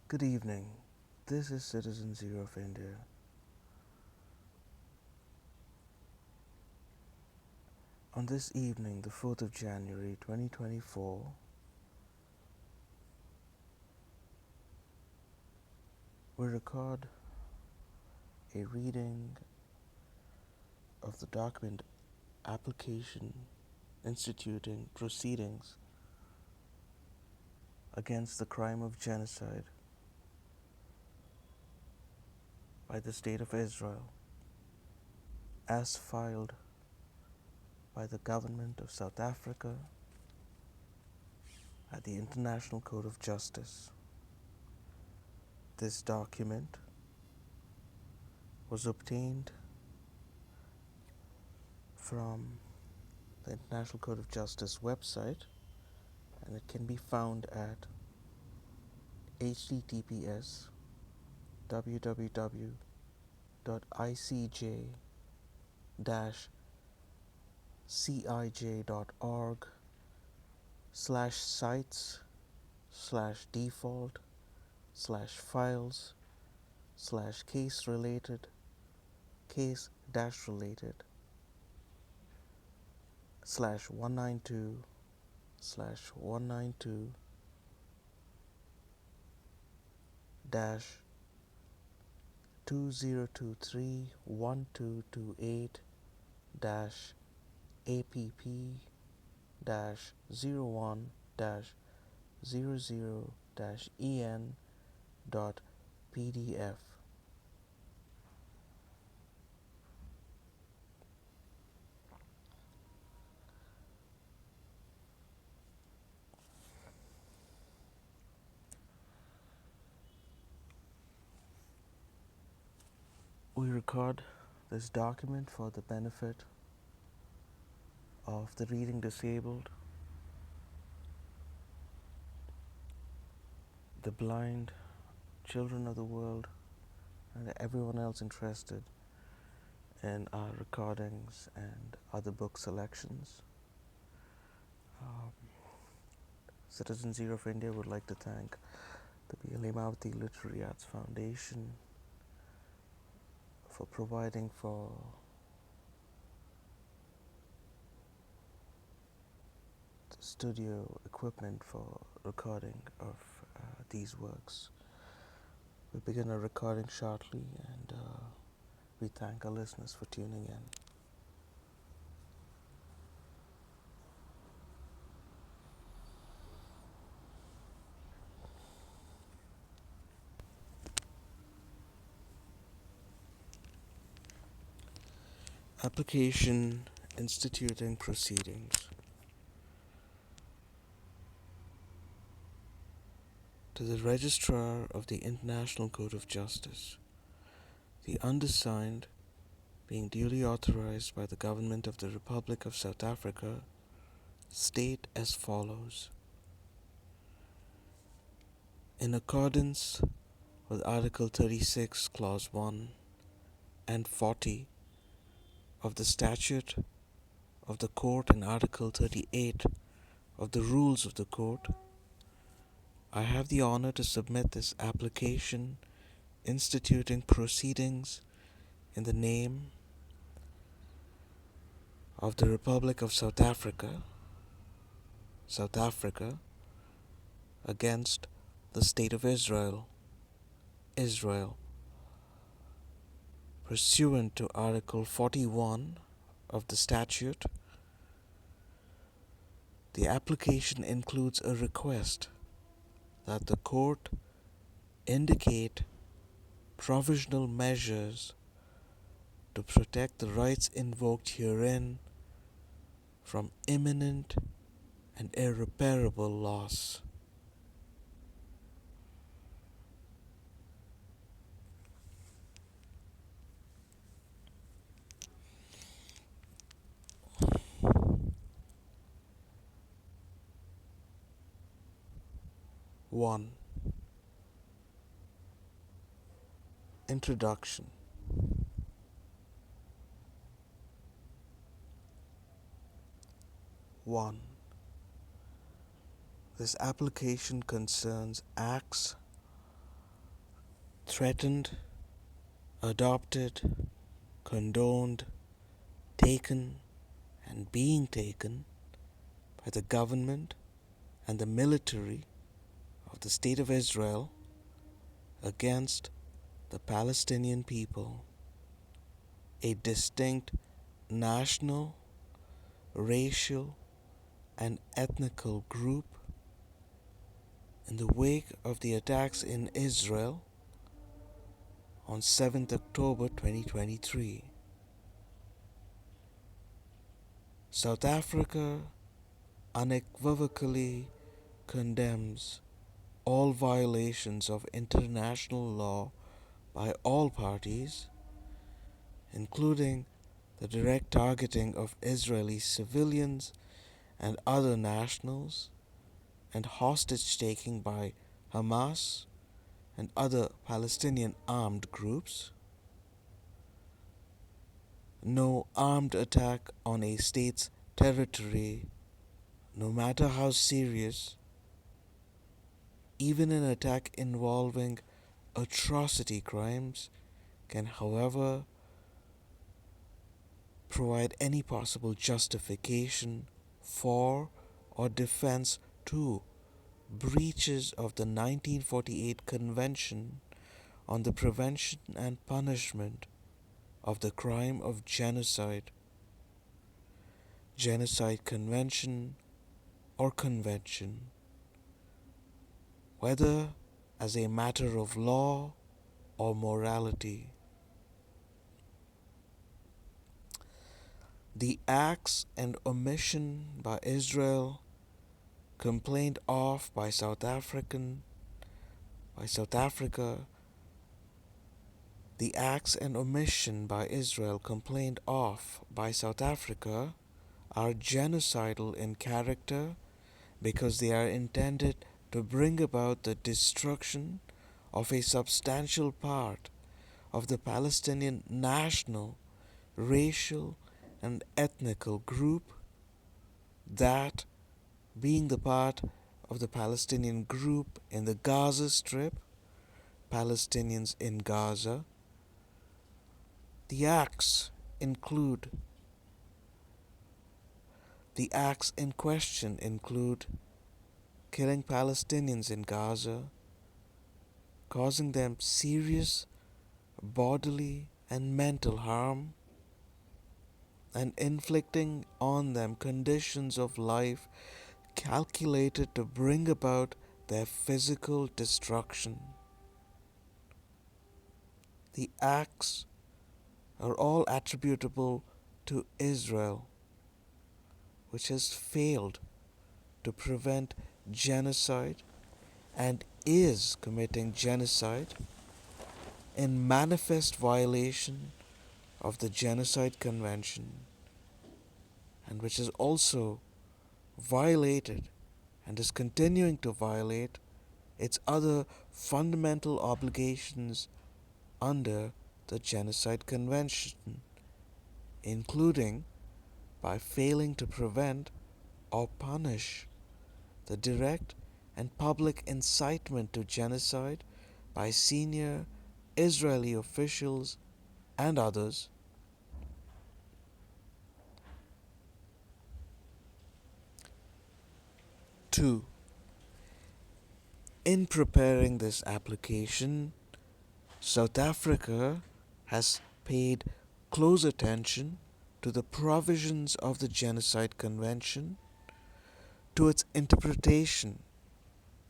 Good evening. This is Citizen Zero of India. On this evening, the 4th of January 2024, we record a reading of the document application instituting proceedings against the crime of genocide by the State of Israel, as filed by the government of South Africa at the International Court of Justice. This document was obtained from the International Court of Justice website, and it can be found at /APP-001-APP-APP-APP-00-EN.PDF. We record this document for the benefit of the reading disabled, the blind, children of the world, and everyone else interested in our recordings and other book selections. Citizen Zero of India would like to thank the Limavati Literary Arts Foundation for providing for the studio equipment for recording of these works. We begin our recording shortly, and we thank our listeners for tuning in. Application instituting proceedings. To the Registrar of the International Court of Justice, the undersigned, being duly authorized by the Government of the Republic of South Africa, state as follows. In accordance with Article 36, Clause 1 and 40 of the Statute of the Court and Article 38 of the Rules of the Court, I have the honor to submit this application instituting proceedings in the name of the Republic of South Africa, against the State of Israel, pursuant to Article 41 of the statute. The application includes a request that the court indicate provisional measures to protect the rights invoked herein from imminent and irreparable loss. One. Introduction. One. This application concerns acts threatened, adopted, condoned, taken, and being taken by the government and the military of the State of Israel against the Palestinian people, a distinct national, racial, and ethnical group in the wake of the attacks in Israel on 7th October 2023. South Africa unequivocally condemns all violations of international law by all parties, including the direct targeting of Israeli civilians and other nationals, and hostage taking by Hamas and other Palestinian armed groups. No armed attack on a state's territory, no matter how serious, even an attack involving atrocity crimes, can, however, provide any possible justification for or defense to breaches of the 1948 Convention on the Prevention and Punishment of the Crime of Genocide, Genocide Convention or Convention, whether as a matter of law or morality. The acts and omission by Israel complained of by South Africa, the acts and omission by Israel complained of by South Africa are genocidal in character because they are intended to bring about the destruction of a substantial part of the Palestinian national, racial, and ethnical group, that being the part of the Palestinian group in the Gaza Strip, Palestinians in Gaza. The acts in question include killing Palestinians in Gaza, causing them serious bodily and mental harm, and inflicting on them conditions of life calculated to bring about their physical destruction. The acts are all attributable to Israel, which has failed to prevent genocide and is committing genocide in manifest violation of the Genocide Convention, and which has also violated and is continuing to violate its other fundamental obligations under the Genocide Convention, including by failing to prevent or punish the direct and public incitement to genocide by senior Israeli officials and others. 2. In preparing this application, South Africa has paid close attention to the provisions of the Genocide Convention, to its interpretation,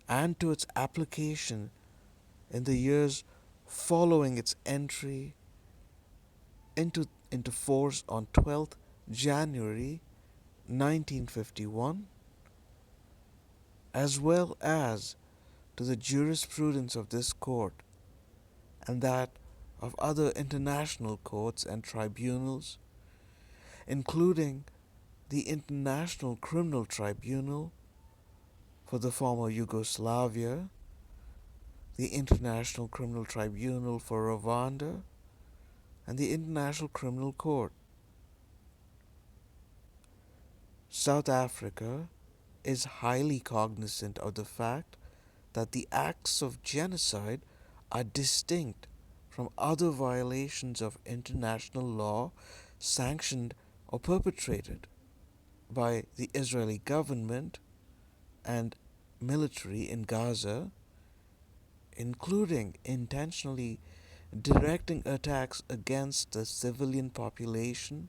and to its application in the years following its entry into force on 12th January 1951, as well as to the jurisprudence of this court and that of other international courts and tribunals, including the International Criminal Tribunal for the former Yugoslavia, the International Criminal Tribunal for Rwanda, and the International Criminal Court. South Africa is highly cognizant of the fact that the acts of genocide are distinct from other violations of international law sanctioned or perpetrated by the Israeli government and military in Gaza, including intentionally directing attacks against the civilian population,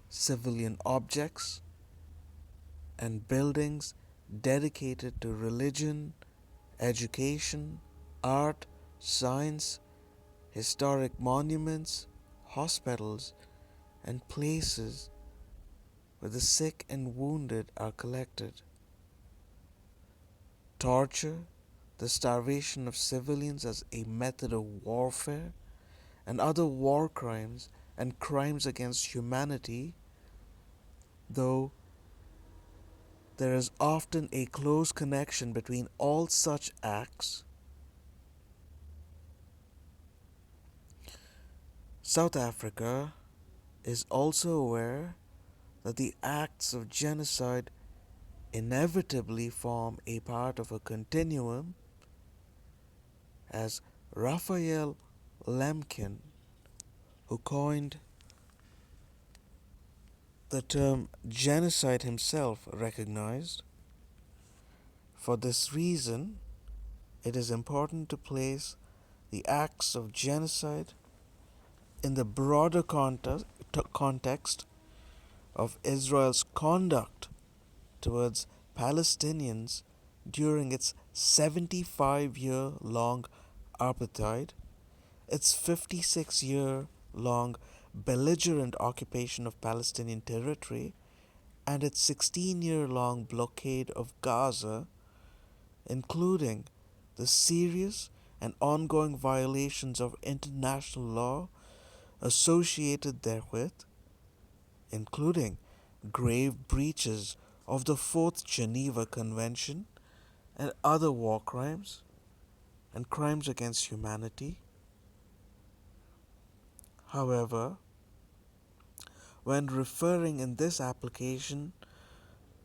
civilian objects, and buildings dedicated to religion, education, art, science, historic monuments, hospitals, and places where the sick and wounded are collected. Torture, the starvation of civilians as a method of warfare, and other war crimes and crimes against humanity, though there is often a close connection between all such acts. South Africa is also aware that the acts of genocide inevitably form a part of a continuum, as Raphael Lemkin, who coined the term genocide himself, recognized. For this reason, it is important to place the acts of genocide in the broader context of Israel's conduct towards Palestinians during its 75-year-long apartheid, its 56-year-long belligerent occupation of Palestinian territory, and its 16-year-long blockade of Gaza, including the serious and ongoing violations of international law associated therewith, including grave breaches of the Fourth Geneva Convention and other war crimes and crimes against humanity. However, when referring in this application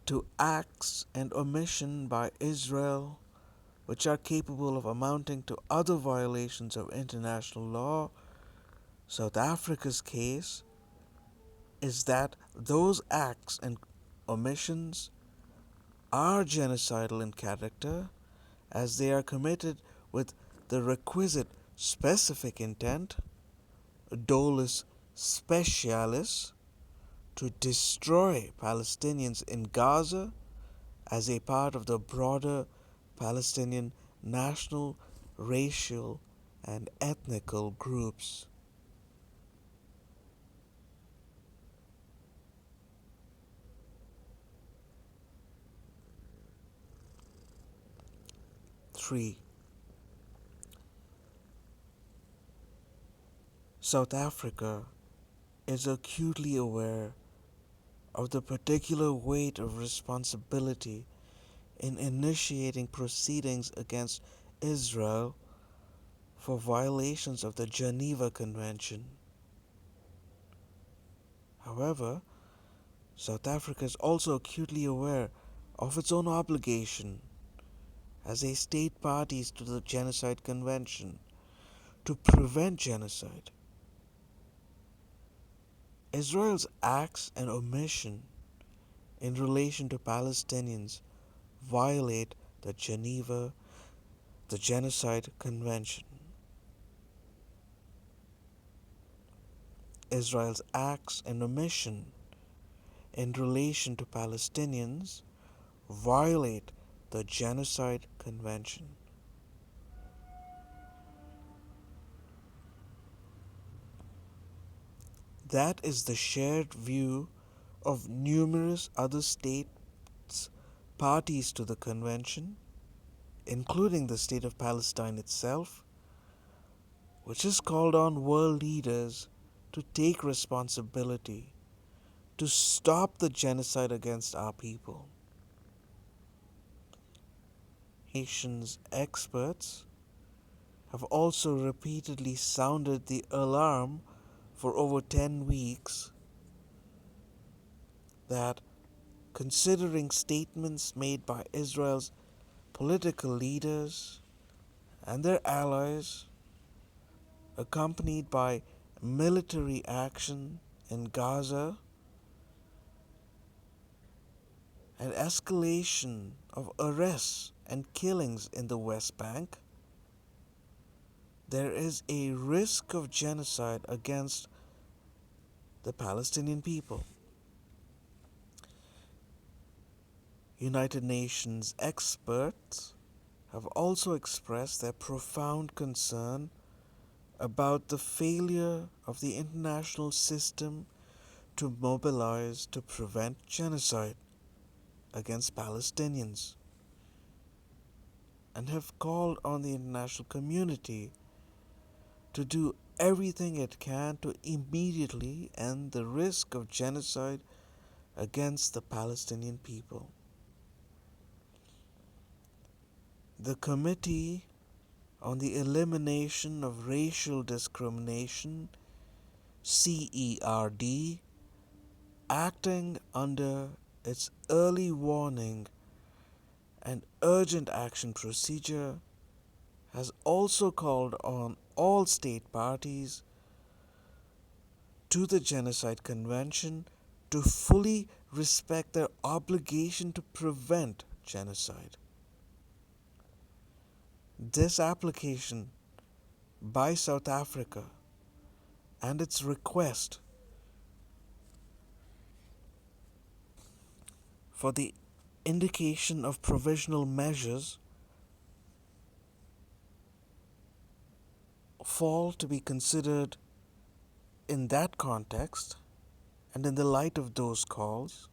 to acts and omission by Israel which are capable of amounting to other violations of international law, South Africa's case is that those acts and omissions are genocidal in character, as they are committed with the requisite specific intent, dolus specialis, to destroy Palestinians in Gaza as a part of the broader Palestinian national, racial, and ethnical groups. 3. South Africa is acutely aware of the particular weight of responsibility in initiating proceedings against Israel for violations of the Geneva Convention. However, South Africa is also acutely aware of its own obligation as a state party to the Genocide Convention to prevent genocide. Israel's acts and omission in relation to Palestinians violate the Genocide Convention. Israel's acts and omission in relation to Palestinians violate the Genocide Convention. That is the shared view of numerous other states parties to the convention, including the state of Palestine itself, which has called on world leaders to take responsibility to stop the genocide against our people. Nations experts have also repeatedly sounded the alarm for over 10 weeks that, considering statements made by Israel's political leaders and their allies, accompanied by military action in Gaza, an escalation of arrests and killings in the West Bank, there is a risk of genocide against the Palestinian people. United Nations experts have also expressed their profound concern about the failure of the international system to mobilize to prevent genocide against Palestinians, and have called on the international community to do everything it can to immediately end the risk of genocide against the Palestinian people. The Committee on the Elimination of Racial Discrimination, CERD, acting under its early warning and urgent action procedure, has also called on all state parties to the Genocide Convention to fully respect their obligation to prevent genocide. This application by South Africa and its request for the indication of provisional measures fall to be considered in that context, and in the light of those calls.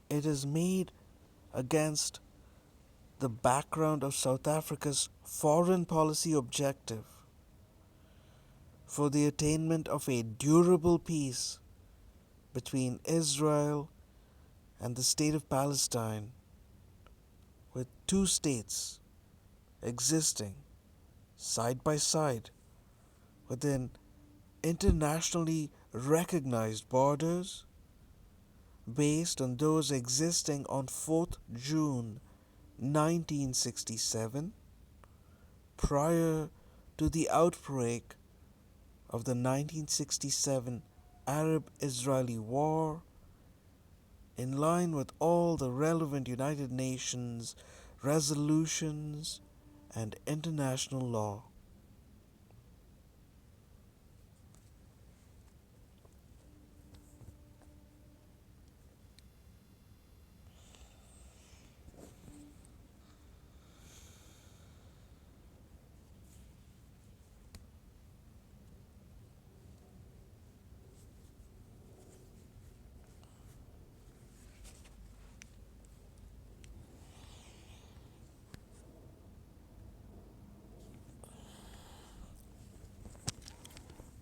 It is made against the background of South Africa's foreign policy objective for the attainment of a durable peace between Israel and the State of Palestine, with two states existing side by side within internationally recognized borders based on those existing on 4th June 1967, prior to the outbreak of the 1967 Arab-Israeli War, in line with all the relevant United Nations resolutions and international law.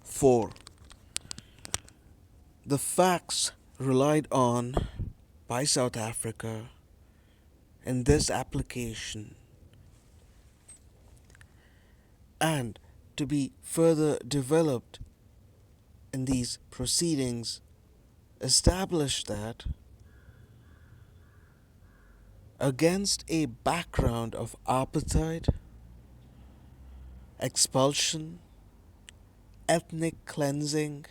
Four, the facts relied on by South Africa in this application and to be further developed in these proceedings establish that against a background of apartheid, expulsion, ethnic cleansing,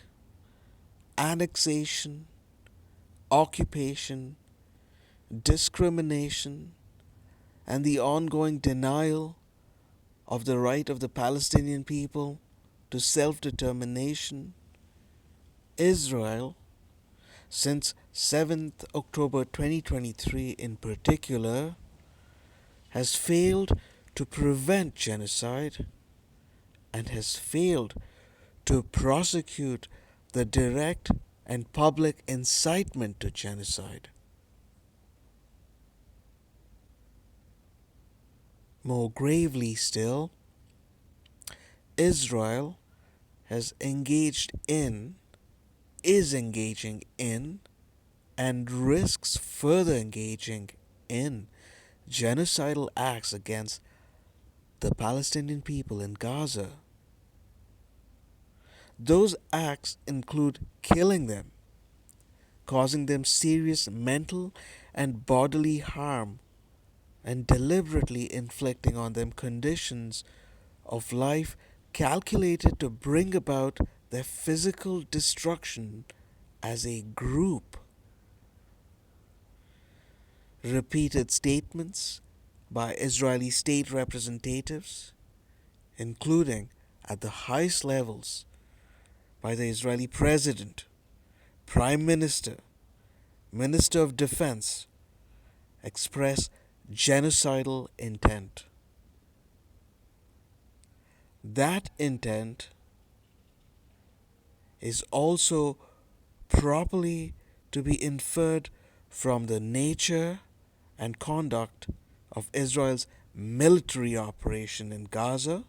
annexation, occupation, discrimination, and the ongoing denial of the right of the Palestinian people to self-determination, Israel, since 7th October 2023 in particular, has failed to prevent genocide and has failed to prosecute the direct and public incitement to genocide. More gravely still, Israel has engaged in, is engaging in, and risks further engaging in genocidal acts against the Palestinian people in Gaza. Those acts include killing them, causing them serious mental and bodily harm, and deliberately inflicting on them conditions of life calculated to bring about their physical destruction as a group. Repeated statements by Israeli state representatives, including at the highest levels by the Israeli president, prime minister, minister of defense, express genocidal intent. That intent is also properly to be inferred from the nature and conduct of Israel's military operation in Gaza,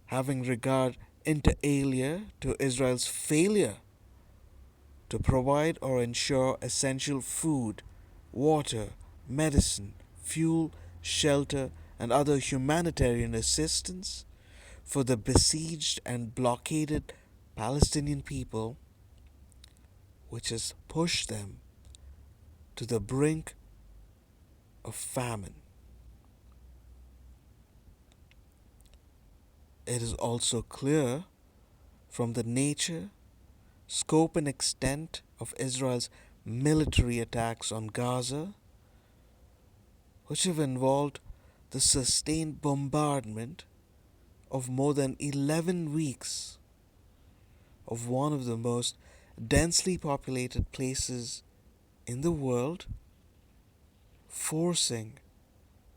having regard inter alia to Israel's failure to provide or ensure essential food, water, medicine, fuel, shelter, and other humanitarian assistance for the besieged and blockaded Palestinian people, which has pushed them to the brink of famine. It is also clear from the nature, scope, and extent of Israel's military attacks on Gaza, which have involved the sustained bombardment of more than 11 weeks of one of the most densely populated places in the world, forcing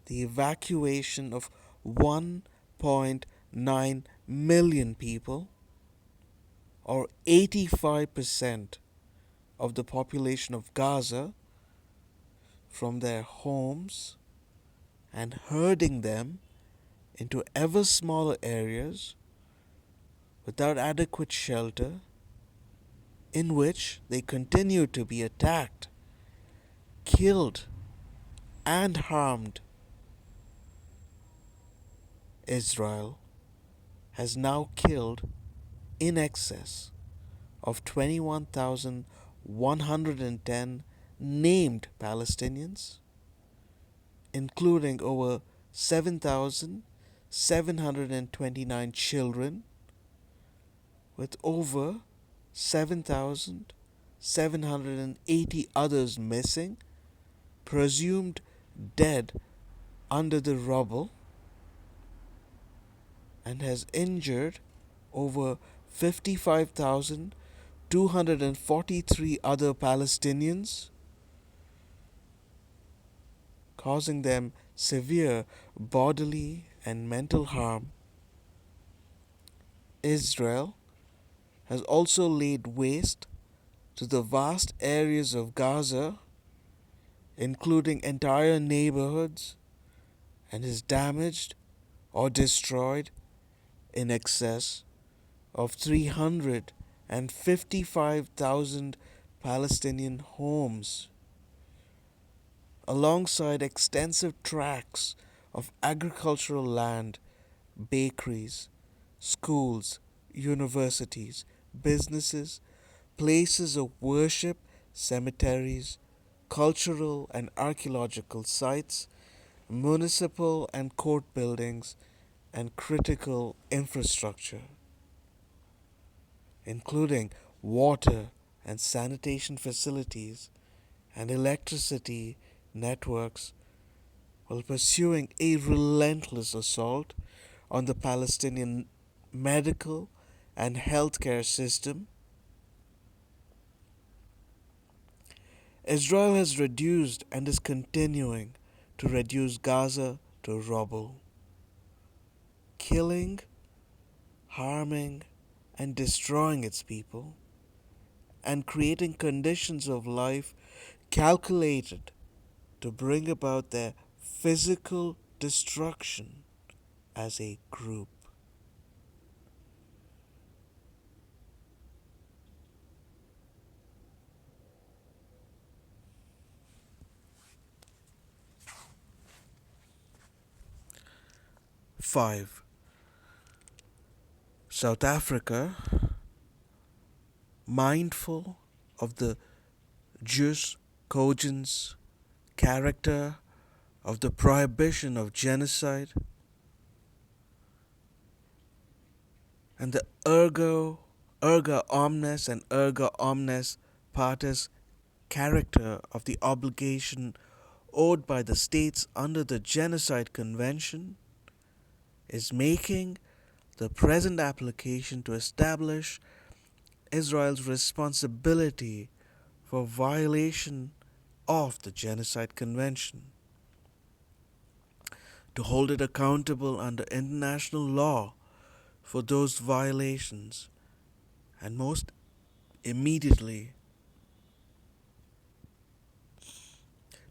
the evacuation of 1.9 million people, or 85% of the population of Gaza, from their homes and herding them into ever smaller areas without adequate shelter, in which they continue to be attacked, killed, and harmed. Israel has now killed in excess of 21,110 named Palestinians, including over 7,729 children, with over 7,780 others missing, presumed dead under the rubble, and has injured over 55,243 other Palestinians, causing them severe bodily and mental harm. Israel has also laid waste to the vast areas of Gaza, including entire neighborhoods, and has damaged or destroyed in excess of 355,000 Palestinian homes, alongside extensive tracts of agricultural land, bakeries, schools, universities, businesses, places of worship, cemeteries, cultural and archaeological sites, municipal and court buildings, and critical infrastructure, including water and sanitation facilities and electricity networks, while pursuing a relentless assault on the Palestinian medical and healthcare system. Israel has reduced and is continuing to reduce Gaza to rubble, killing, harming, and destroying its people, and creating conditions of life calculated to bring about their physical destruction as a group. Five. South Africa, mindful of the jus cogens character of the prohibition of genocide and the erga omnes and erga omnes partes character of the obligation owed by the states under the Genocide Convention is making the present application to establish Israel's responsibility for violation of the Genocide Convention, to hold it accountable under international law for those violations, and most immediately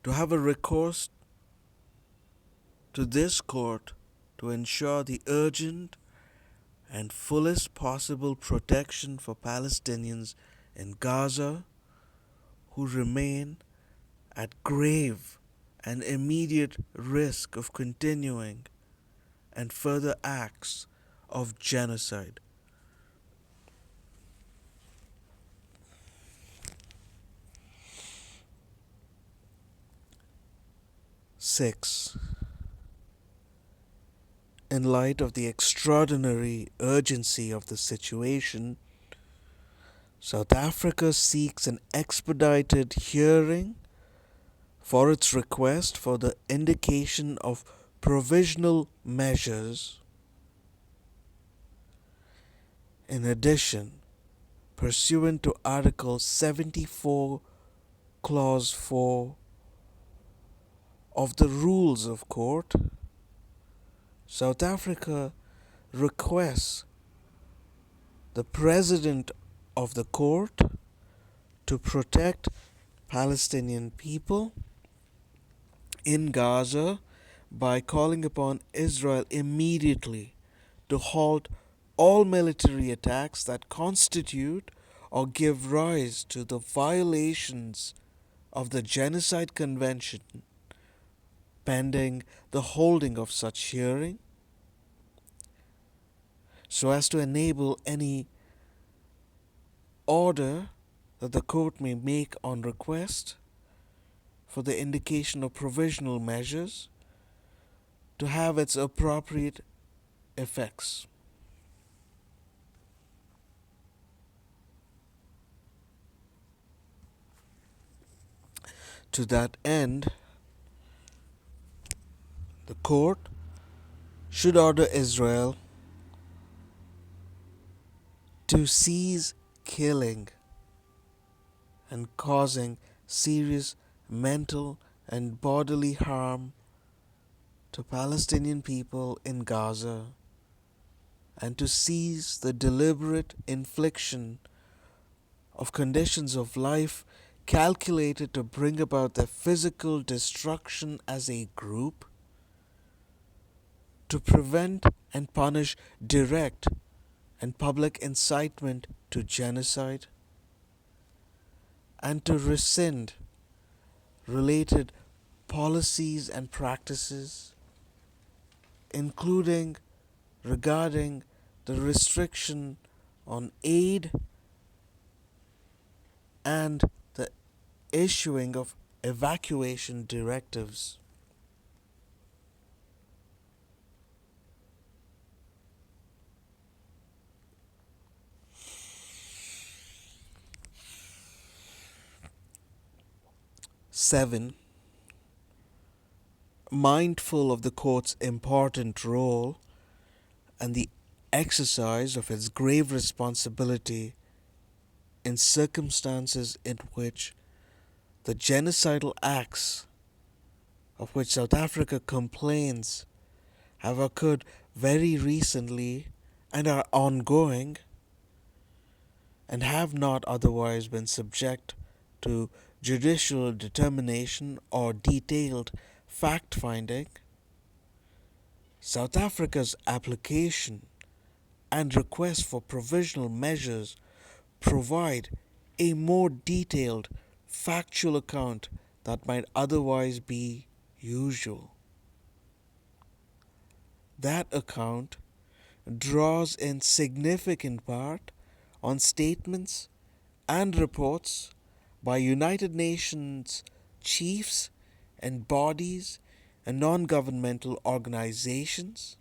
to have a recourse to this court to ensure the urgent and fullest possible protection for Palestinians in Gaza who remain at grave and immediate risk of continuing and further acts of genocide. Six, in light of the extraordinary urgency of the situation, South Africa seeks an expedited hearing for its request for the indication of provisional measures. In addition, pursuant to Article 74, Clause 4 of the Rules of Court, South Africa requests the President of the Court to protect Palestinian people in Gaza by calling upon Israel immediately to halt all military attacks that constitute or give rise to the violations of the Genocide Convention, pending the holding of such hearing, so as to enable any order that the court may make on request for the indication of provisional measures to have its appropriate effects. To that end, the court should order Israel to cease killing and causing serious mental and bodily harm to Palestinian people in Gaza, and to cease the deliberate infliction of conditions of life calculated to bring about their physical destruction as a group, to prevent and punish direct and public incitement to genocide, and to rescind related policies and practices, including regarding the restriction on aid and the issuing of evacuation directives. Seven, mindful of the court's important role and the exercise of its grave responsibility in circumstances in which the genocidal acts of which South Africa complains have occurred very recently and are ongoing, and have not otherwise been subject to judicial determination or detailed fact-finding, South Africa's application and request for provisional measures provide a more detailed factual account that might otherwise be usual. That account draws in significant part on statements and reports by United Nations chiefs and bodies and non-governmental organizations,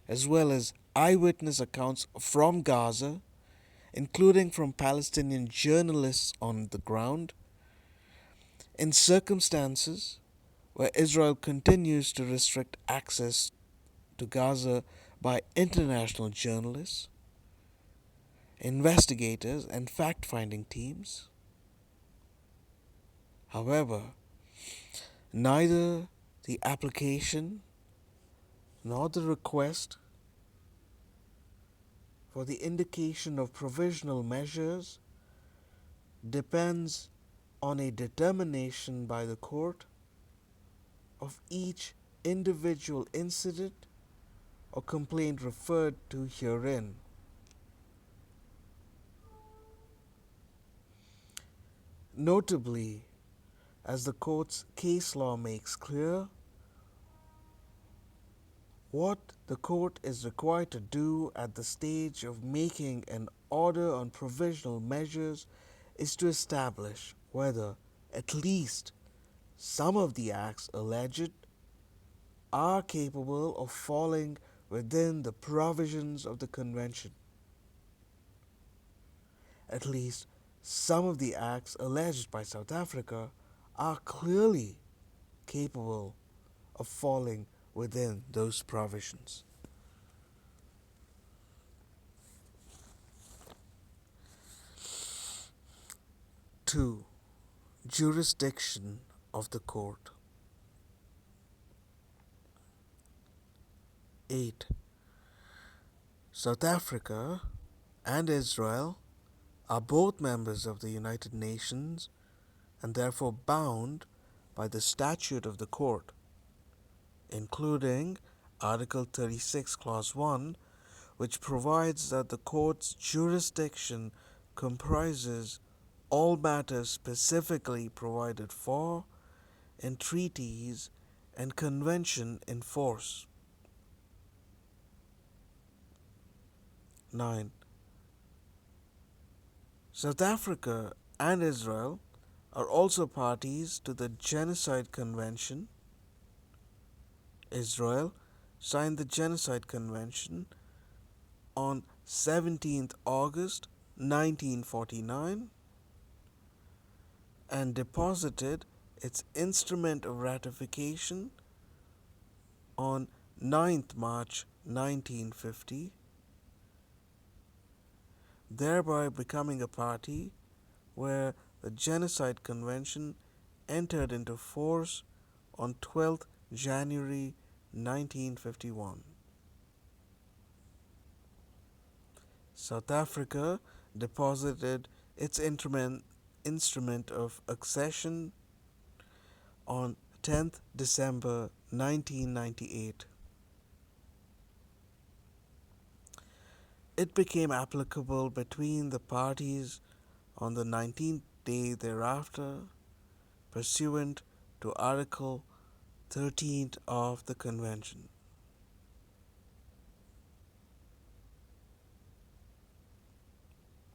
as well as eyewitness accounts from Gaza, including from Palestinian journalists on the ground, in circumstances where Israel continues to restrict access to Gaza by international journalists, investigators, and fact finding teams. However, neither the application nor the request for the indication of provisional measures depends on a determination by the court of each individual incident or complaint referred to herein. Notably, as the court's case law makes clear, what the court is required to do at the stage of making an order on provisional measures is to establish whether at least some of the acts alleged are capable of falling within the provisions of the Convention. At least some of the acts alleged by South Africa are clearly capable of falling within those provisions. 2. Jurisdiction of the court. 8. South Africa and Israel are both members of the United Nations and therefore bound by the statute of the court, including Article 36, Clause 1, which provides that the court's jurisdiction comprises all matters specifically provided for in treaties and convention in force. 9. South Africa and Israel are also parties to the Genocide Convention. Israel signed the Genocide Convention on 17th August 1949 and deposited its instrument of ratification on 9th March 1950, thereby becoming a party where the Genocide Convention entered into force on 12th January 1951. South Africa deposited its instrument of accession on 10th December 1998. It became applicable between the parties on the 19th day thereafter, pursuant to Article 13 of the Convention.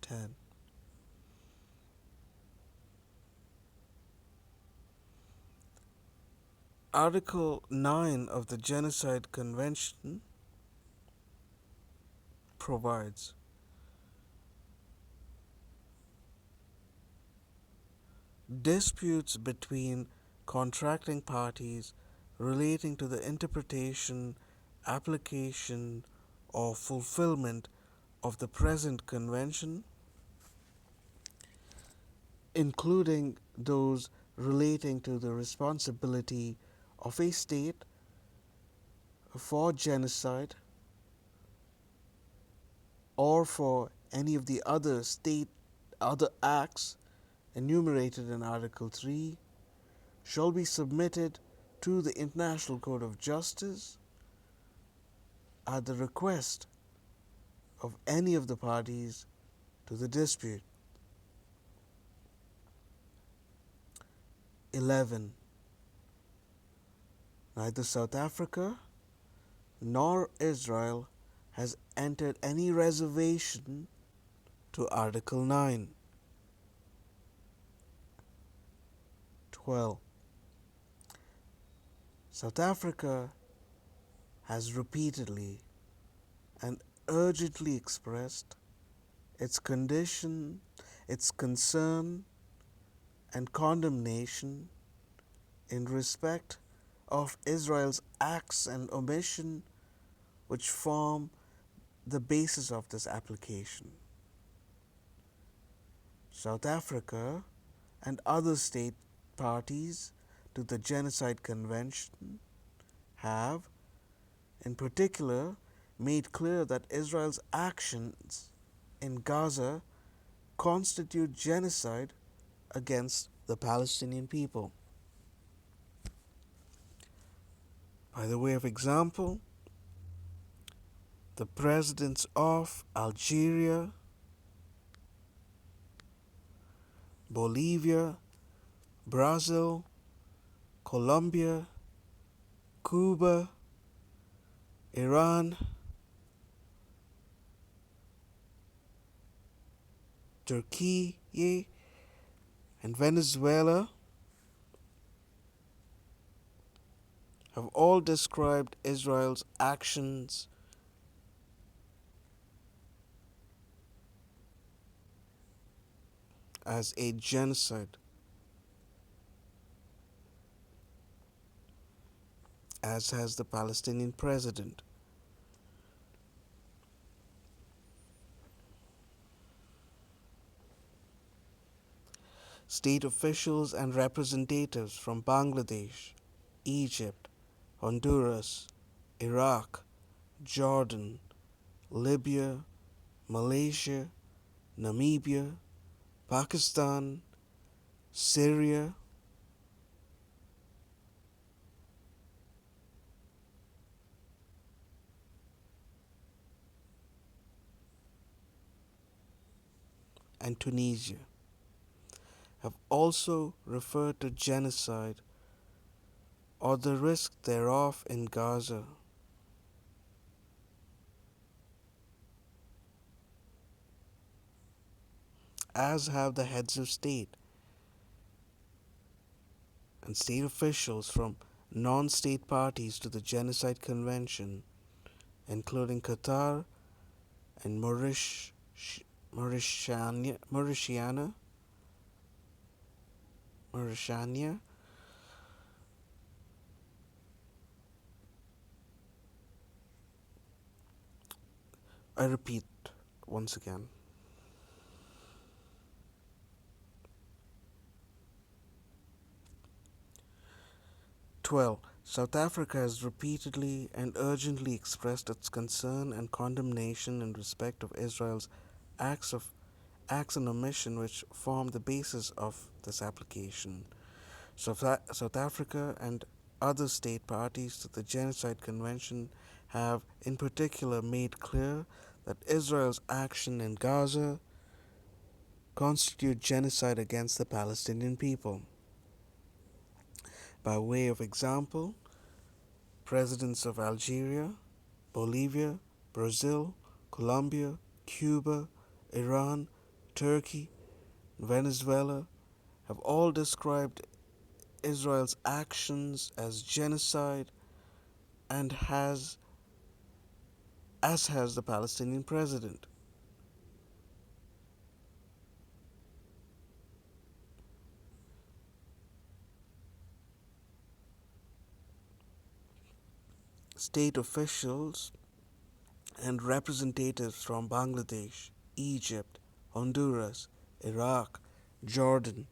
10. Article 9 of the Genocide Convention provides disputes between contracting parties relating to the interpretation, application, or fulfillment of the present convention, including those relating to the responsibility of a state for genocide or for any of the other acts enumerated in Article 3, shall be submitted to the International Court of Justice at the request of any of the parties to the dispute. 11. Neither South Africa nor Israel has entered any reservation to Article 9. 12. South Africa has repeatedly and urgently expressed its condition, its concern, and condemnation in respect of Israel's acts and omission which form the basis of this application. South Africa and other state parties to the Genocide Convention have, in particular, made clear that Israel's actions in Gaza constitute genocide against the Palestinian people. By the way of example, the presidents of Algeria, Bolivia, Brazil, Colombia, Cuba, Iran, Turkey, and Venezuela have all described Israel's actions as a genocide, as has the Palestinian president. State officials and representatives from Bangladesh, Egypt, Honduras, Iraq, Jordan, Libya, Malaysia, Namibia, Pakistan, Syria, and Tunisia have also referred to genocide or the risk thereof in Gaza. As have the heads of state and state officials from non-state parties to the Genocide Convention, including Qatar and Mauritania. I repeat once again. 12. South Africa has repeatedly and urgently expressed its concern and condemnation in respect of Israel's acts and omission which form the basis of this application. South Africa and other state parties to the Genocide Convention have in particular made clear that Israel's action in Gaza constitute genocide against the Palestinian people. By way of example, presidents of Algeria, Bolivia, Brazil, Colombia, Cuba, Iran, Turkey, and Venezuela have all described Israel's actions as genocide and as has the Palestinian president. State officials and representatives from Bangladesh, Egypt, Honduras, Iraq, Jordan,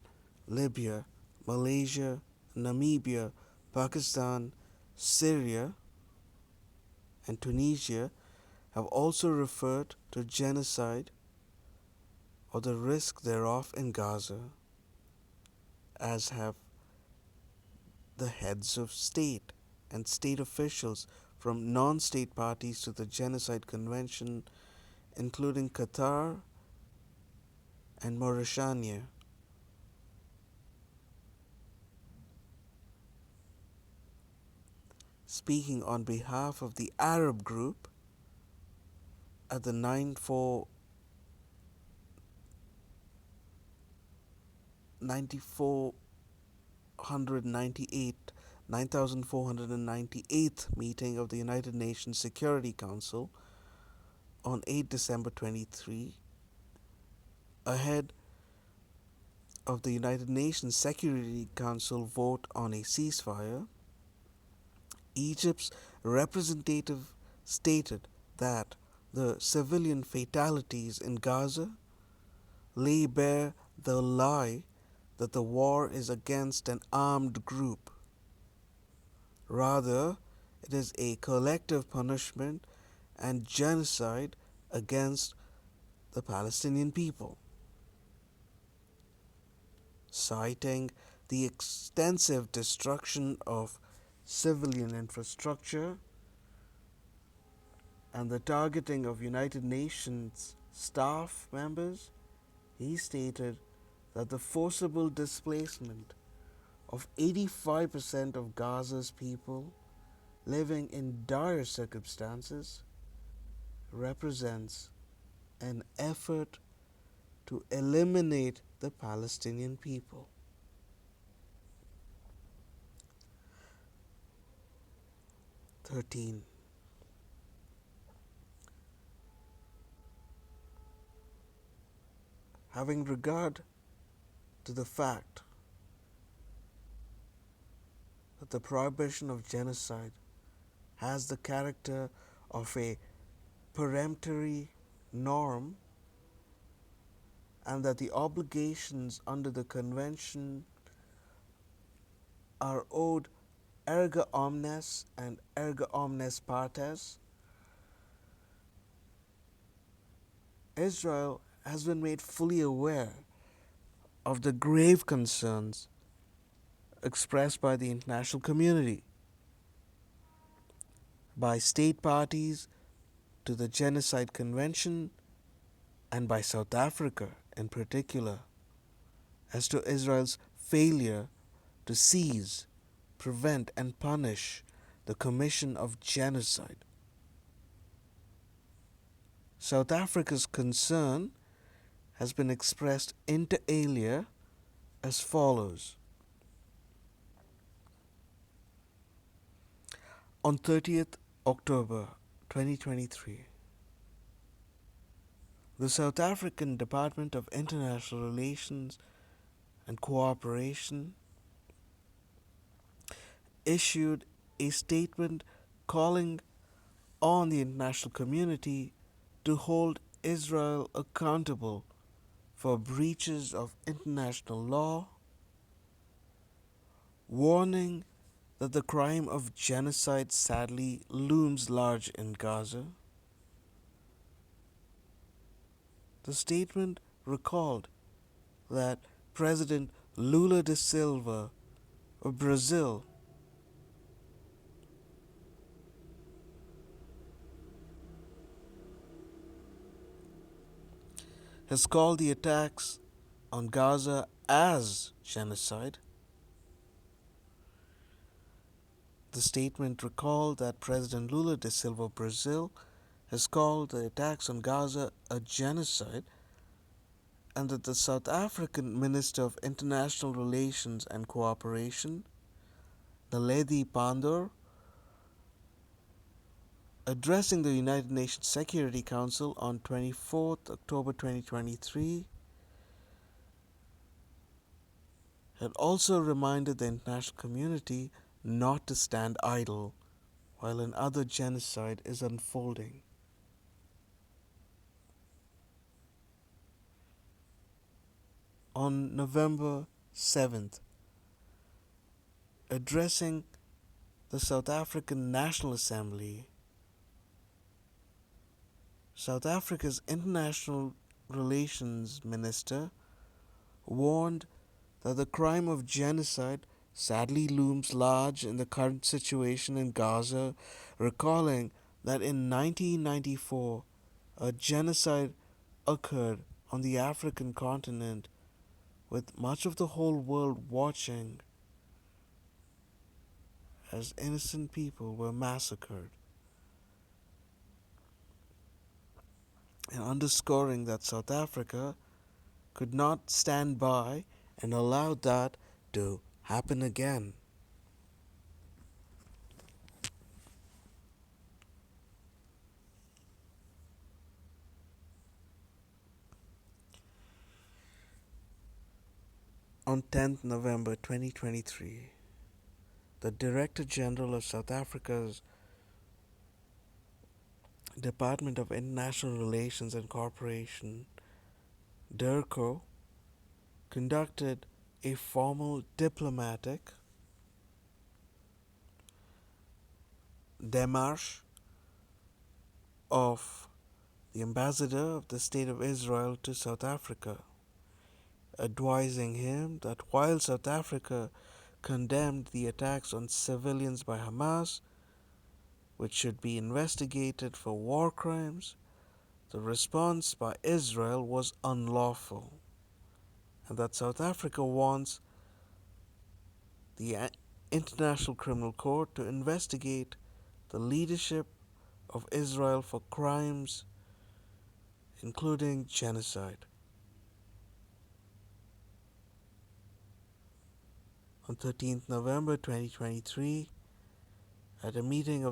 Libya, Malaysia, Namibia, Pakistan, Syria, and Tunisia have also referred to genocide or the risk thereof in Gaza, as have the heads of state and state officials from non-state parties to the Genocide Convention, including Qatar and Mauritania. Speaking on behalf of the Arab group at the 9498 9498th meeting of the United Nations Security Council on 8 December 23, ahead of the United Nations Security Council vote on a ceasefire, Egypt's representative stated that the civilian fatalities in Gaza lay bare the lie that the war is against an armed group. Rather, it is a collective punishment and genocide against the Palestinian people. Citing the extensive destruction of civilian infrastructure and the targeting of United Nations staff members, he stated that the forcible displacement of 85% of Gaza's people living in dire circumstances represents an effort to eliminate the Palestinian people. 13. Having regard to the fact that the prohibition of genocide has the character of a peremptory norm and that the obligations under the convention are owed erga omnes and erga omnes partes, Israel has been made fully aware of the grave concerns expressed by the international community, by state parties to the Genocide Convention, and by South Africa in particular, as to Israel's failure to seize, prevent, and punish the commission of genocide. South Africa's concern has been expressed inter alia as follows. On 30th October 2023, the South African Department of International Relations and Cooperation issued a statement calling on the international community to hold Israel accountable for breaches of international law, warning that the crime of genocide sadly looms large in Gaza. The statement recalled that President Lula da Silva of Brazil has called the attacks on Gaza as genocide. The statement recalled that President Lula da Silva of Brazil has called the attacks on Gaza a genocide, and that the South African Minister of International Relations and Cooperation, Naledi Pandor, addressing the United Nations Security Council on 24th October 2023, had also reminded the international community not to stand idle while another genocide is unfolding. On November 7th, addressing the South African National Assembly, South Africa's International Relations Minister warned that the crime of genocide sadly looms large in the current situation in Gaza, recalling that in 1994 a genocide occurred on the African continent, with much of the whole world watching as innocent people were massacred, and underscoring that South Africa could not stand by and allow that to happen again. On 10th November 2023, the Director General of South Africa's Department of International Relations and Cooperation, DIRCO, conducted a formal diplomatic démarche of the ambassador of the State of Israel to South Africa, advising him that while South Africa condemned the attacks on civilians by Hamas, which should be investigated for war crimes, the response by Israel was unlawful, and that South Africa wants the International Criminal Court to investigate the leadership of Israel for crimes including genocide. On 13th November 2023, at a meeting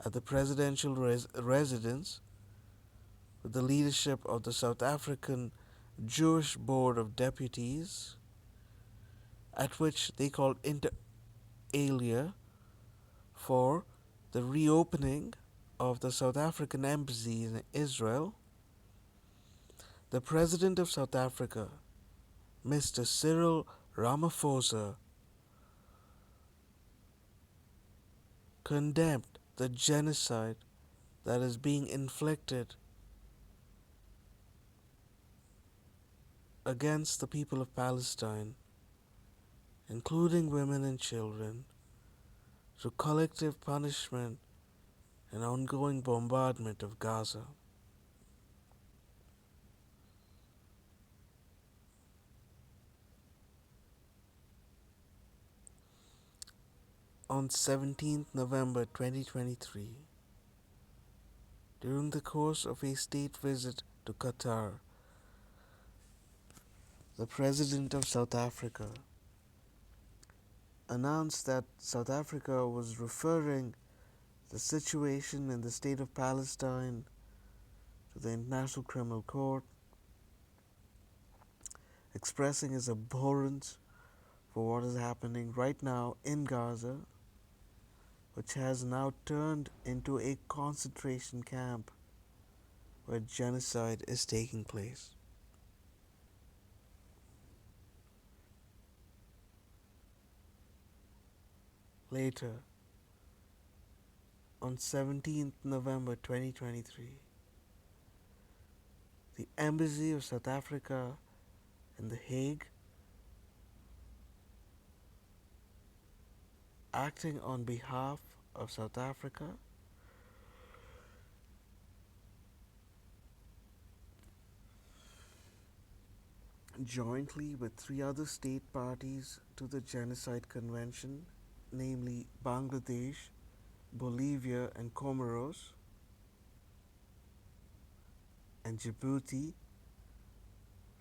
at the presidential residence with the leadership of the South African Jewish Board of Deputies, at which they called inter alia for the reopening of the South African embassy in Israel, the President of South Africa, Mr. Cyril Ramaphosa, condemned the genocide that is being inflicted against the people of Palestine, including women and children, through collective punishment and ongoing bombardment of Gaza. On 17th November 2023, during the course of a state visit to Qatar, the President of South Africa announced that South Africa was referring the situation in the state of Palestine to the International Criminal Court, expressing his abhorrence for what is happening right now in Gaza, which has now turned into a concentration camp where genocide is taking place. Later, on 17th November 2023, the Embassy of South Africa in The Hague, acting on behalf of South Africa, jointly with three other state parties to the Genocide Convention, namely Bangladesh, Bolivia and Comoros, and Djibouti,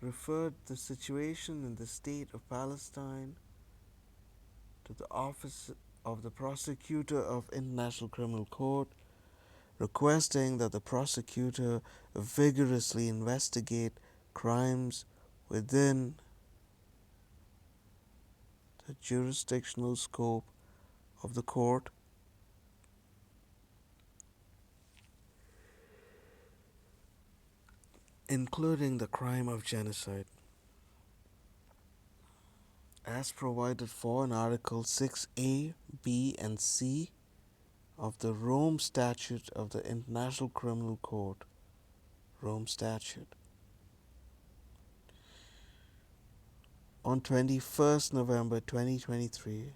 referred the situation in the state of Palestine to the Office of the Prosecutor of International Criminal Court, requesting that the prosecutor vigorously investigate crimes within the jurisdictional scope of the court, including the crime of genocide, as provided for in Article 6A, B, and C of the Rome Statute of the International Criminal Court, Rome Statute. On 21st November 2023,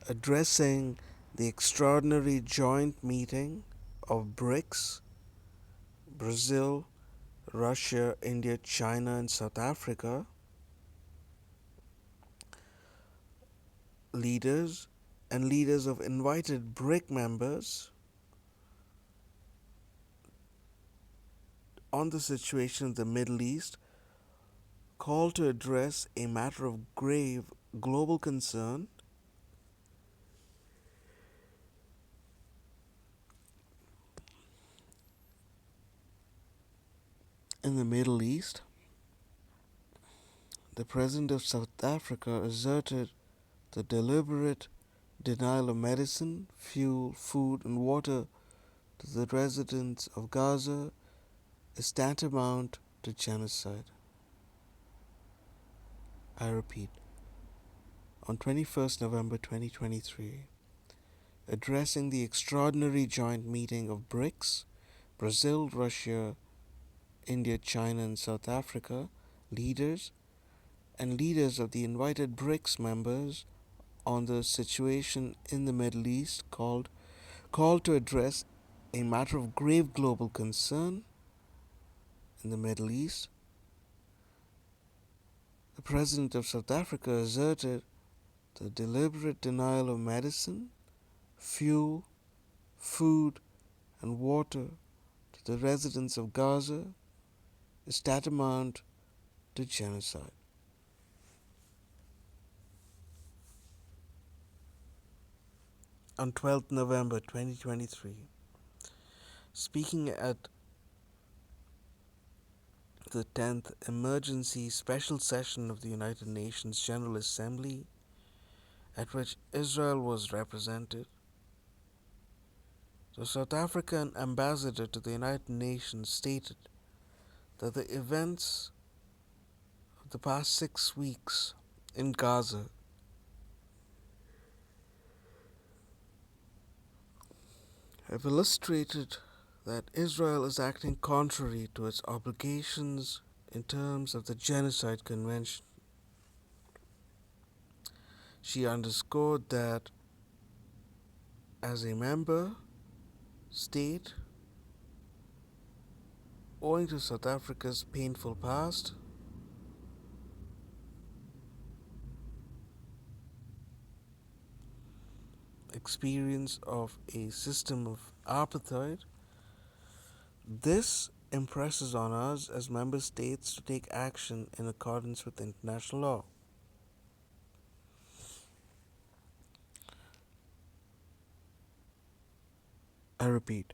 addressing the extraordinary joint meeting of BRICS, Brazil, Russia, India, China, and South Africa, leaders and leaders of invited BRIC members on the situation in the Middle East called to address a matter of grave global concern In the Middle East, the President of South Africa asserted the deliberate denial of medicine, fuel, food, and water to the residents of Gaza is tantamount to genocide. I repeat, on 21st November 2023, addressing the extraordinary joint meeting of BRICS, Brazil, Russia, India, China, and South Africa leaders and leaders of the invited BRICS members on the situation in the Middle East called to address a matter of grave global concern in the Middle East. The President of South Africa asserted the deliberate denial of medicine, fuel, food, and water to the residents of Gaza is tantamount to genocide. On 12th November 2023, speaking at the 10th Emergency Special Session of the United Nations General Assembly, at which Israel was represented, the South African ambassador to the United Nations stated that the events of the past 6 weeks in Gaza have illustrated that Israel is acting contrary to its obligations in terms of the Genocide Convention. She underscored that as a member state, owing to South Africa's painful past, experience of a system of apartheid, this impresses on us as member states to take action in accordance with international law. I repeat,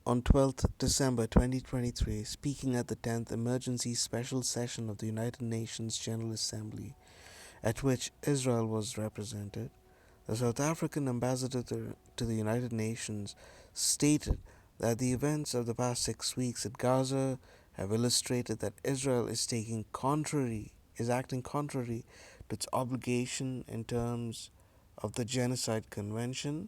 on 12th December 2023, speaking at the 10th Emergency Special Session of the United Nations General Assembly, at which Israel was represented, the South African ambassador to the United Nations stated that the events of the past 6 weeks at Gaza have illustrated that Israel is acting contrary to its obligation in terms of the Genocide Convention.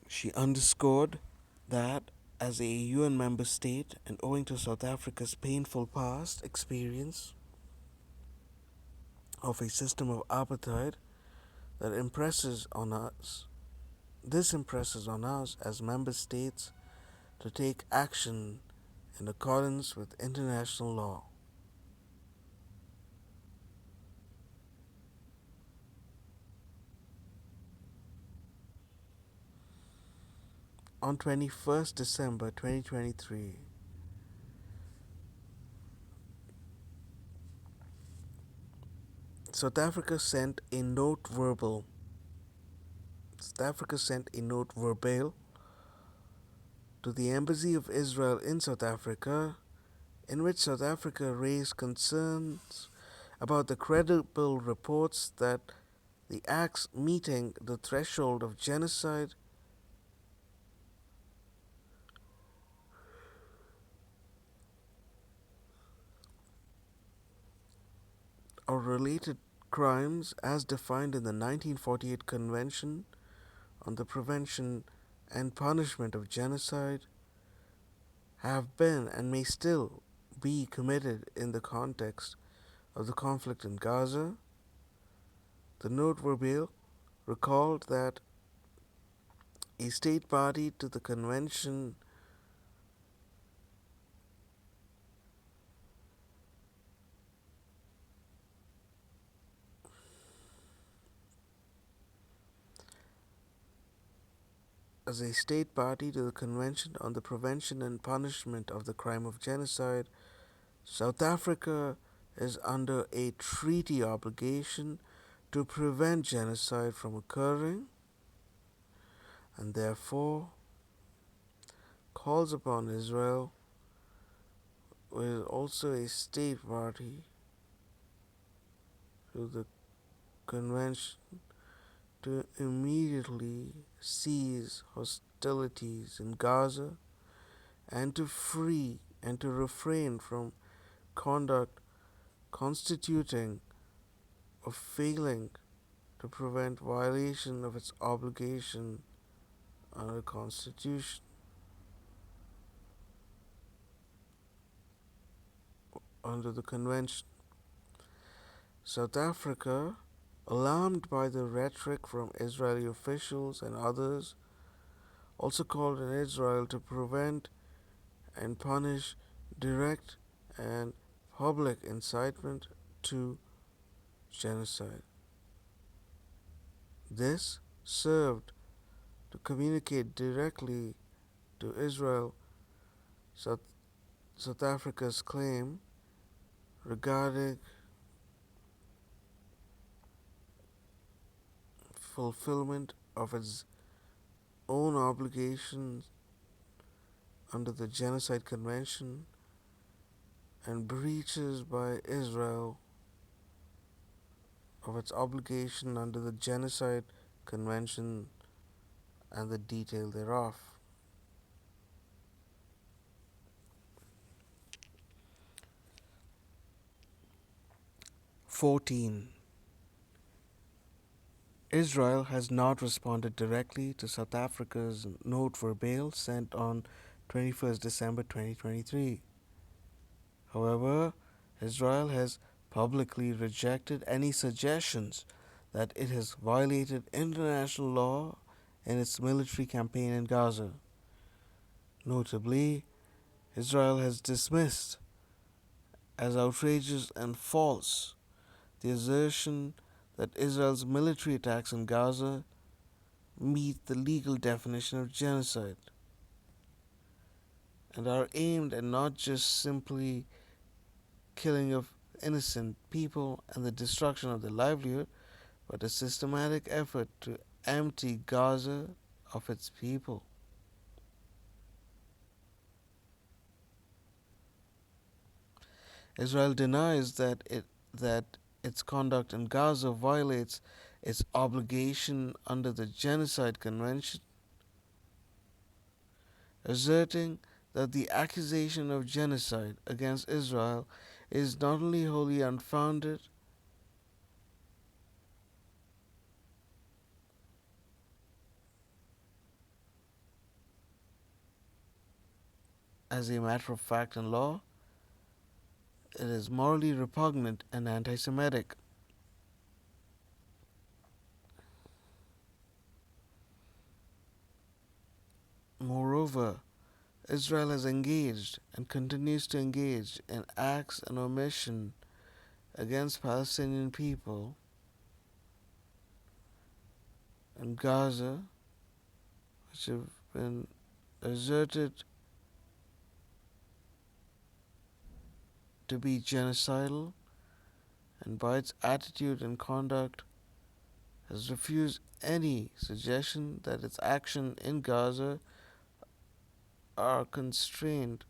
She underscored that as a UN member state and owing to South Africa's painful past experience of a system of apartheid, that impresses on us as member states to take action in accordance with international law. On 21st December 2023, South Africa sent a note verbal to the Embassy of Israel in South Africa, in which South Africa raised concerns about the credible reports that the acts meeting the threshold of genocide or related crimes as defined in the 1948 Convention on the Prevention and Punishment of Genocide have been and may still be committed in the context of the conflict in Gaza. The note verbal recalled that a state party to the convention on the Prevention and Punishment of the Crime of Genocide, South Africa is under a treaty obligation to prevent genocide from occurring, and therefore calls upon Israel, which is also a state party to the convention, to immediately cease hostilities in Gaza and to free and to refrain from conduct constituting or failing to prevent violation of its obligation under the Constitution, under the Convention. South Africa, alarmed by the rhetoric from Israeli officials and others, also called on Israel to prevent and punish direct and public incitement to genocide. This served to communicate directly to Israel South, South Africa's claim regarding fulfillment of its own obligations under the Genocide Convention and breaches by Israel of its obligation under the Genocide Convention and the detail thereof. 14. Israel has not responded directly to South Africa's note for bail sent on 21st December 2023. However, Israel has publicly rejected any suggestions that it has violated international law in its military campaign in Gaza. Notably, Israel has dismissed as outrageous and false the assertion that Israel's military attacks in Gaza meet the legal definition of genocide and are aimed at not just simply killing of innocent people and the destruction of their livelihood, but a systematic effort to empty Gaza of its people. Israel denies that its conduct in Gaza violates its obligation under the Genocide Convention, asserting that the accusation of genocide against Israel is not only wholly unfounded, as a matter of fact and law, it is morally repugnant and anti-Semitic. Moreover, Israel has engaged and continues to engage in acts and omission against Palestinian people in Gaza, which have been asserted to be genocidal, and by its attitude and conduct has refused any suggestion that its action in Gaza are constrained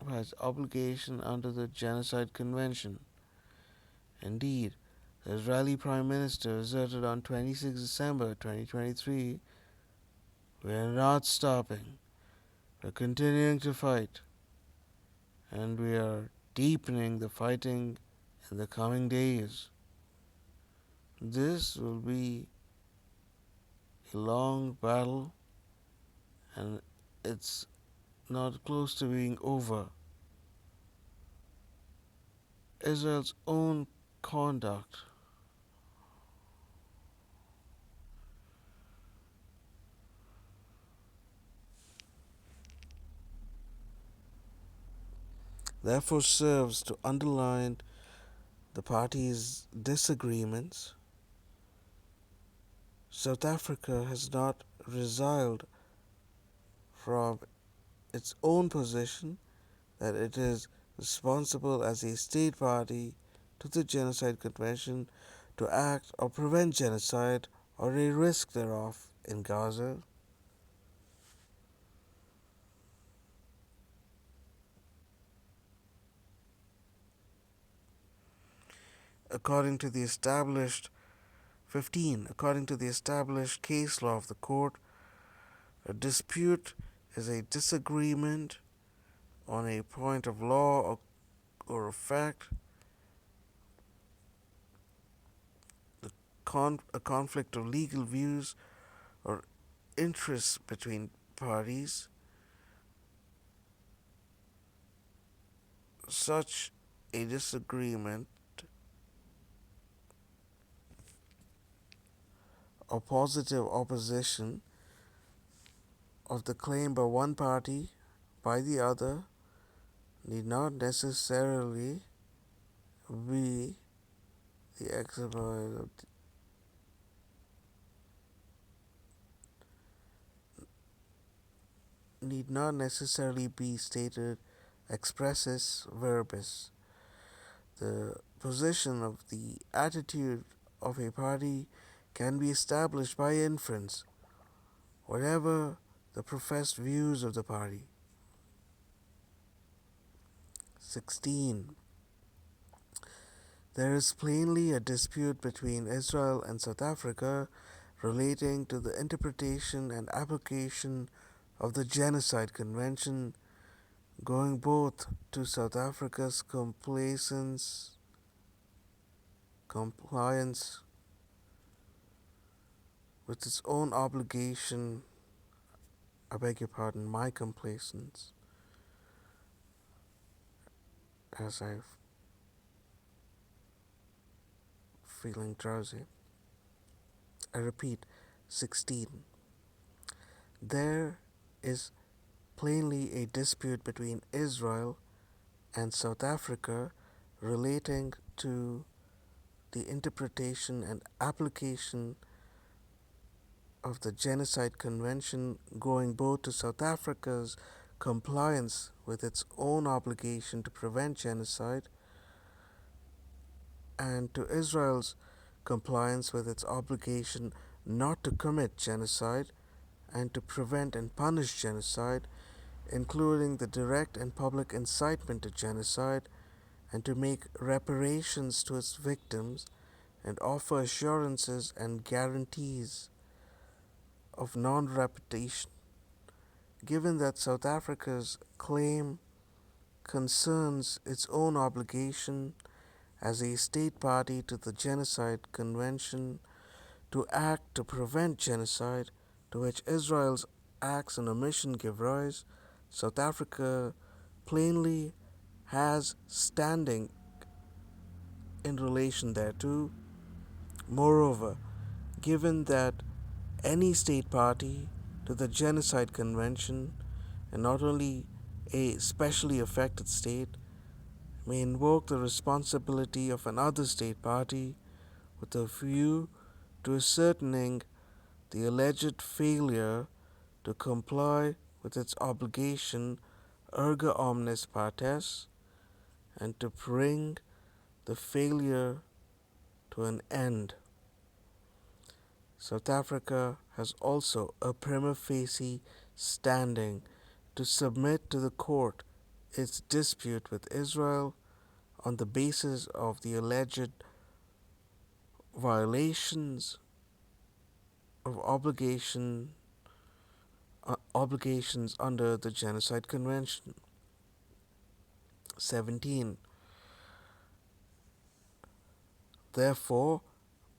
by its obligation under the Genocide Convention. Indeed, the Israeli Prime Minister asserted on 26 December 2023, "We are not stopping, we are continuing to fight, and we are deepening the fighting in the coming days. This will be a long battle, and it's not close to being over." Israel's own conduct therefore serves to underline the parties' disagreements. South Africa has not resiled from its own position that it is responsible as a state party to the Genocide Convention to act or prevent genocide or a risk thereof in Gaza. according to the established 15. According to the established case law of the court, a dispute is a disagreement on a point of law or a fact, a conflict of legal views or interests between parties. Such a disagreement or positive opposition of the claim by one party by the other need not necessarily be the exercise of need not necessarily be stated expressis verbis. The position of the attitude of a party can be established by inference, whatever the professed views of the party. 16. There is plainly a dispute between Israel and South Africa relating to the interpretation and application of the Genocide Convention, going both to South Africa's compliance with its own obligation. I beg your pardon, my complacence, as I'm feeling drowsy. I repeat, 16. There is plainly a dispute between Israel and South Africa relating to the interpretation and application of the Genocide Convention, going both to South Africa's compliance with its own obligation to prevent genocide and to Israel's compliance with its obligation not to commit genocide and to prevent and punish genocide, including the direct and public incitement to genocide, and to make reparations to its victims and offer assurances and guarantees of non-repetition. Given that South Africa's claim concerns its own obligation as a state party to the Genocide Convention to act to prevent genocide, to which Israel's acts and omission give rise, South Africa plainly has standing in relation thereto. Moreover, given that any state party to the Genocide Convention, and not only a specially affected state, may invoke the responsibility of another state party with a view to ascertaining the alleged failure to comply with its obligation erga omnes partes, and to bring the failure to an end. South Africa has also a prima facie standing to submit to the court its dispute with Israel on the basis of the alleged violations of obligations under the Genocide Convention. 17. Therefore,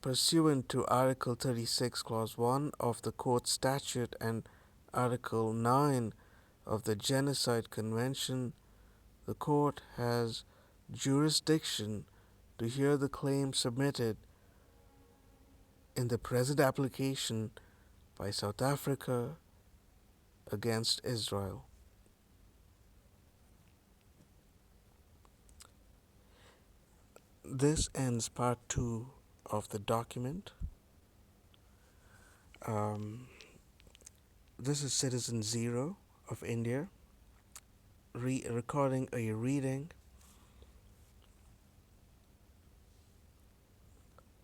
pursuant to Article 36, Clause 1 of the Court Statute and Article 9 of the Genocide Convention, the Court has jurisdiction to hear the claim submitted in the present application by South Africa against Israel. This ends part 2 of the document. This is Citizen Zero of India recording a reading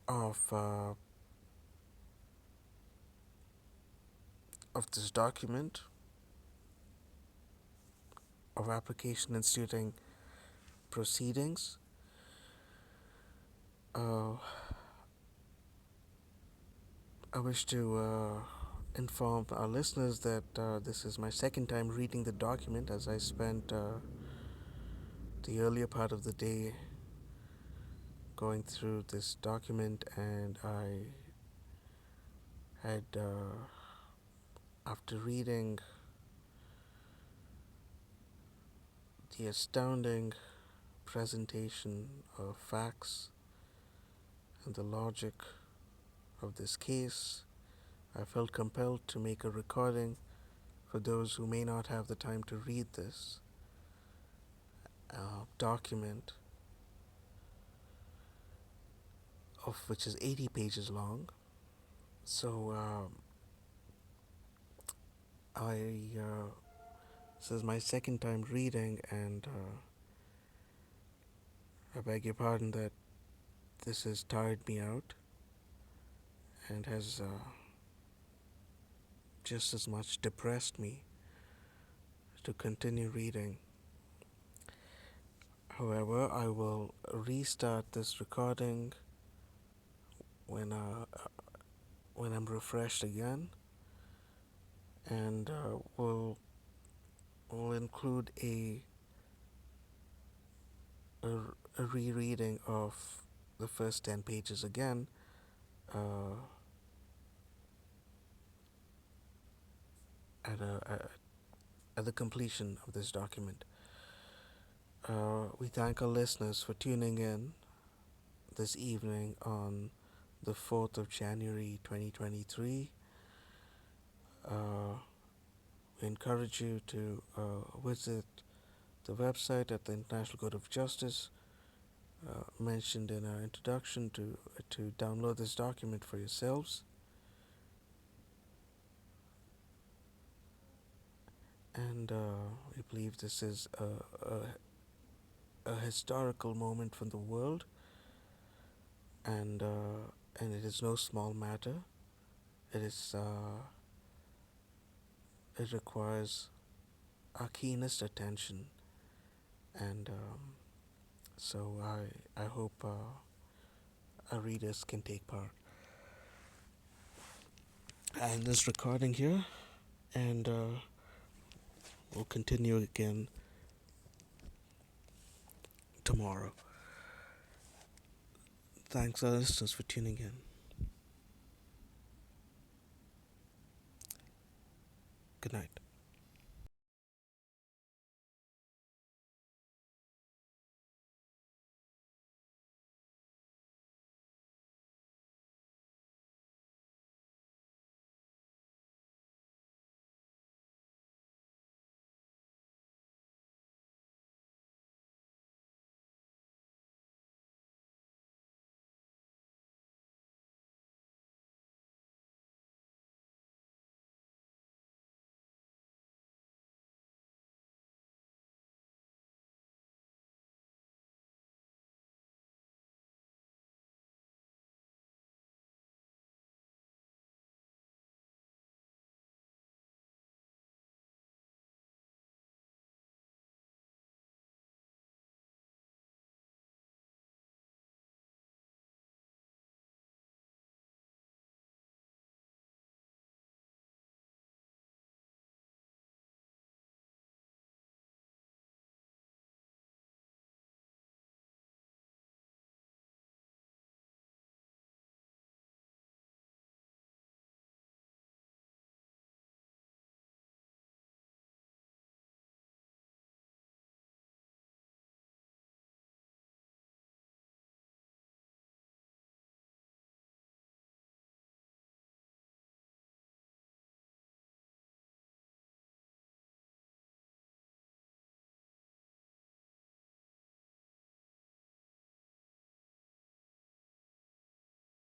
of this document of application instituting proceedings. Uh, I wish to inform our listeners that this is my second time reading the document, as I spent the earlier part of the day going through this document, and I had, after reading the astounding presentation of facts and the logic of this case, I felt compelled to make a recording for those who may not have the time to read this document, of which is 80 pages long. So this is my second time reading, and I beg your pardon that this has tired me out and has just as much depressed me to continue reading. However, I will restart this recording when I'm refreshed again, and we'll include a, a rereading of the first 10 pages again, uh, at the completion of this document. We thank our listeners for tuning in this evening on the 4th of January 2023. We encourage you to visit the website at the International Court of Justice, mentioned in our introduction, to download this document for yourselves. And we believe this is a historical moment for the world, and it is no small matter. It requires our keenest attention, and so I hope our readers can take part. I end this recording here, and we'll continue again tomorrow. Thanks, our listeners, for tuning in.